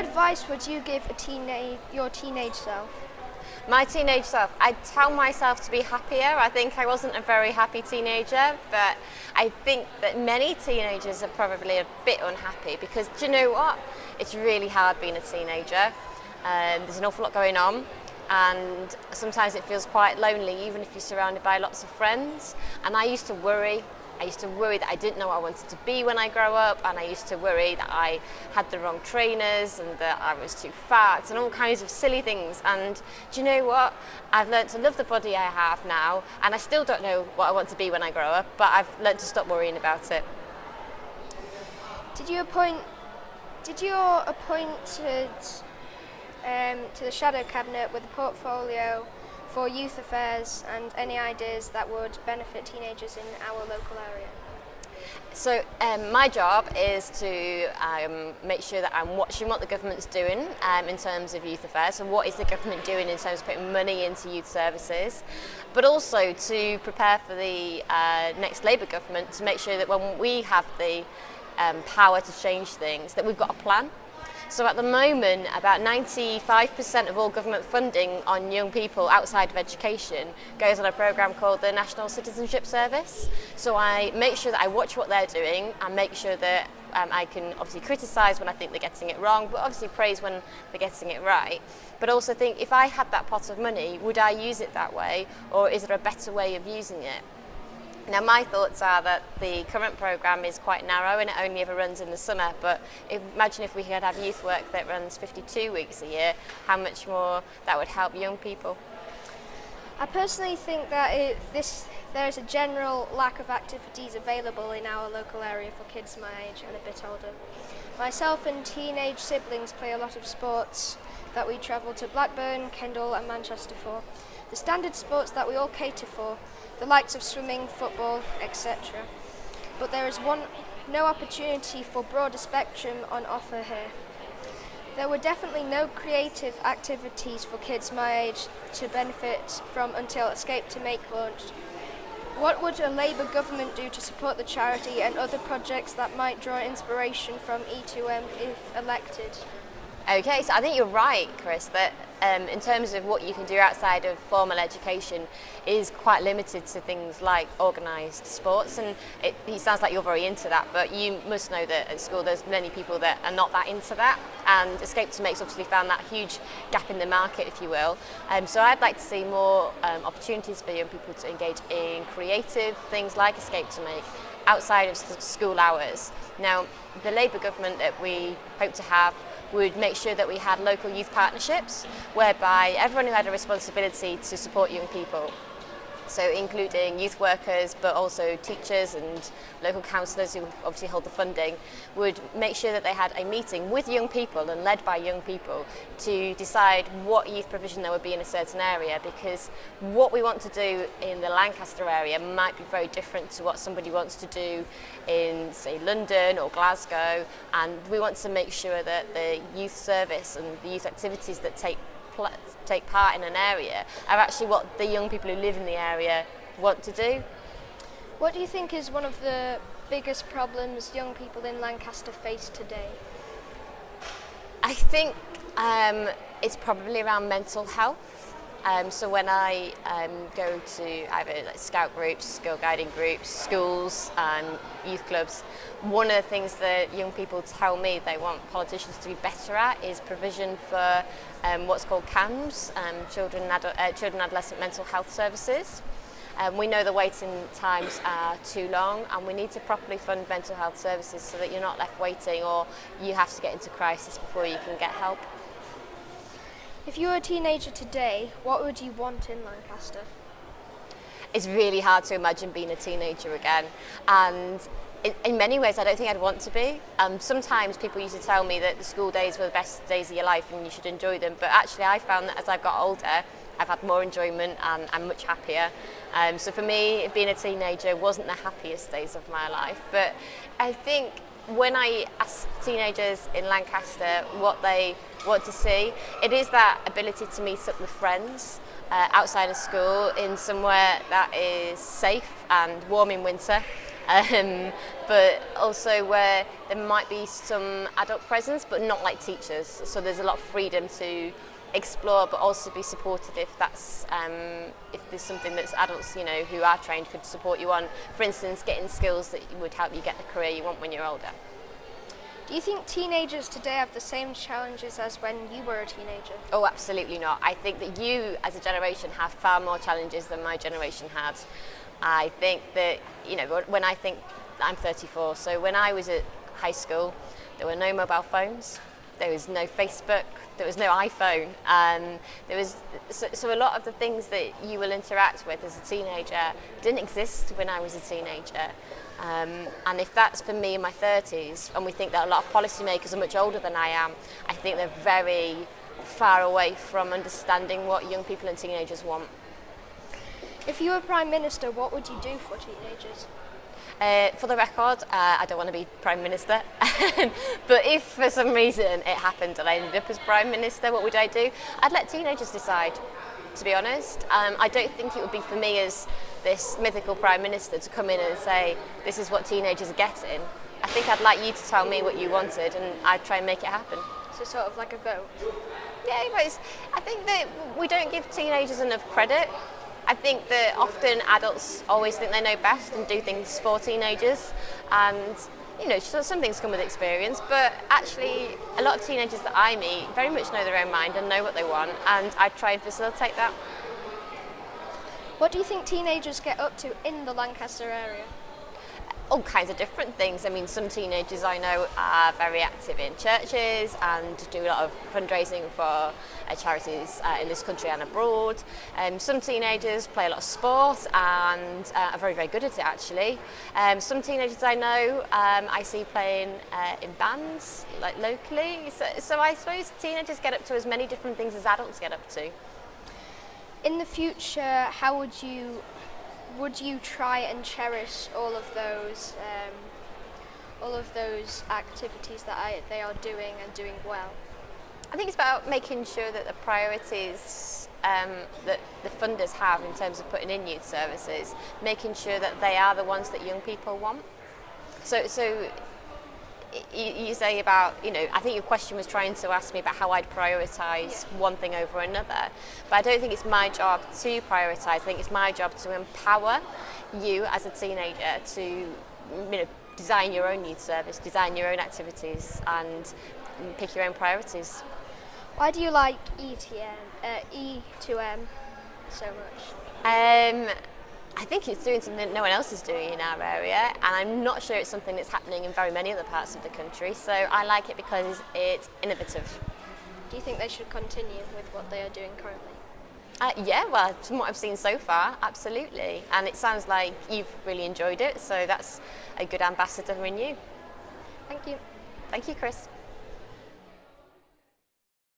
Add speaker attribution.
Speaker 1: What advice would you give your teenage self?
Speaker 2: My teenage self, I'd tell myself to be happier. I think I wasn't a very happy teenager, but I think that many teenagers are probably a bit unhappy because, do you know what? It's really hard being a teenager. There's an awful lot going on, and sometimes it feels quite lonely, even if you're surrounded by lots of friends. And I used to worry. I used to worry that I didn't know what I wanted to be when I grow up, and I used to worry that I had the wrong trainers and that I was too fat and all kinds of silly things. And do you know what? I've learned to love the body I have now, and I still don't know what I want to be when I grow up, but I've learned to stop worrying about it.
Speaker 1: Did you appointed to the Shadow Cabinet with a portfolio for youth affairs and any ideas that would benefit teenagers in our local area?
Speaker 2: So my job is to make sure that I'm watching what the government's doing in terms of youth affairs. So what is the government doing in terms of putting money into youth services, but also to prepare for the next Labour government to make sure that when we have the power to change things, that we've got a plan. So at the moment, about 95% of all government funding on young people outside of education goes on a programme called the National Citizenship Service. So I make sure that I watch what they're doing and make sure that I can obviously criticise when I think they're getting it wrong, but obviously praise when they're getting it right. But also think, if I had that pot of money, would I use it that way, or is there a better way of using it? Now, my thoughts are that the current programme is quite narrow and it only ever runs in the summer, but imagine if we could have youth work that runs 52 weeks a year, how much more that would help young people.
Speaker 1: I personally think that there is a general lack of activities available in our local area for kids my age and a bit older. Myself and teenage siblings play a lot of sports that we travel to Blackburn, Kendal and Manchester for. The standard sports that we all cater for, the likes of swimming, football, etc. But there is no opportunity for broader spectrum on offer here. There were definitely no creative activities for kids my age to benefit from until Escape2Make launched. What would a Labour government do to support the charity and other projects that might draw inspiration from E2M if elected?
Speaker 2: Okay, so I think you're right, Chris, that in terms of what you can do outside of formal education is quite limited to things like organised sports, and it sounds like you're very into that, but you must know that at school there's many people that are not that into that, and Escape2Make's obviously found that huge gap in the market, if you will. So I'd like to see more opportunities for young people to engage in creative things like Escape2Make outside of school hours. Now, the Labour government that we hope to have would make sure that we had local youth partnerships whereby everyone who had a responsibility to support young people, so including youth workers but also teachers and local councillors who obviously hold the funding, would make sure that they had a meeting with young people and led by young people to decide what youth provision there would be in a certain area, because what we want to do in the Lancaster area might be very different to what somebody wants to do in, say, London or Glasgow, and we want to make sure that the youth service and the youth activities that take part in an area are actually what the young people who live in the area want to do.
Speaker 1: What do you think is one of the biggest problems young people in Lancaster face today?
Speaker 2: I think it's probably around mental health. So when I go to either scout groups, girl guiding groups, schools, youth clubs, one of the things that young people tell me they want politicians to be better at is provision for what's called CAMS, children and adolescent mental health services. We know the waiting times are too long, and we need to properly fund mental health services so that you're not left waiting or you have to get into crisis before you can get help.
Speaker 1: If you were a teenager today, what would you want in Lancaster?
Speaker 2: It's really hard to imagine being a teenager again, and in many ways I don't think I'd want to be. Sometimes people used to tell me that the school days were the best days of your life and you should enjoy them, but actually I found that as I've got older I've had more enjoyment and I'm much happier. So for me, being a teenager wasn't the happiest days of my life, but I think when I ask teenagers in Lancaster what they want to see, it is that ability to meet up with friends outside of school in somewhere that is safe and warm in winter, but also where there might be some adult presence, but not like teachers. So there's a lot of freedom to explore, but also be supported if that's if there's something that's adults, you know, who are trained could support you on. For instance, getting skills that would help you get the career you want when you're older.
Speaker 1: Do you think teenagers today have the same challenges as when you were a teenager?
Speaker 2: Oh, absolutely not. I think that you, as a generation, have far more challenges than my generation had. I think that, you know, when I think, I'm 34, so when I was at high school, there were no mobile phones, there was no Facebook, there was no iPhone. So a lot of the things that you will interact with as a teenager didn't exist when I was a teenager. And if that's for me in my 30s, and we think that a lot of policymakers are much older than I am, I think they're very far away from understanding what young people and teenagers want.
Speaker 1: If you were Prime Minister, what would you do for teenagers?
Speaker 2: For the record, I don't want to be Prime Minister, but if for some reason it happened and I ended up as Prime Minister, what would I do? I'd let teenagers decide, to be honest. I don't think it would be for me as this mythical Prime Minister to come in and say, this is what teenagers are getting. I think I'd like you to tell me what you wanted and I'd try and make it happen.
Speaker 1: So sort of like a vote?
Speaker 2: Yeah, but I think that we don't give teenagers enough credit. I think that often adults always think they know best and do things for teenagers, and you know, some things come with experience, but actually a lot of teenagers that I meet very much know their own mind and know what they want, and I try and facilitate that.
Speaker 1: What do you think teenagers get up to in the Lancaster area?
Speaker 2: All kinds of different things. I mean, some teenagers I know are very active in churches and do a lot of fundraising for charities in this country and abroad. Some teenagers play a lot of sport and are very, very good at it actually. Some teenagers I know I see playing in bands, like locally. So I suppose teenagers get up to as many different things as adults get up to.
Speaker 1: In the future, how would you try and cherish all of those activities that they are doing and doing well?
Speaker 2: I think it's about making sure that the priorities that the funders have in terms of putting in youth services, making sure that they are the ones that young people want. So you say about, you know, I think your question was trying to ask me about how I'd prioritise one thing over another, but I don't think it's my job to prioritise. I think it's my job to empower you as a teenager to, you know, design your own youth service, design your own activities and pick your own priorities.
Speaker 1: Why do you like E2M so much?
Speaker 2: I think it's doing something that no one else is doing in our area, and I'm not sure it's something that's happening in very many other parts of the country, so I like it because it's innovative.
Speaker 1: Do you think they should continue with what they are doing currently?
Speaker 2: Yeah, well, from what I've seen so far, absolutely. And it sounds like you've really enjoyed it, so that's a good ambassador in you.
Speaker 1: Thank you.
Speaker 2: Thank you, Chris.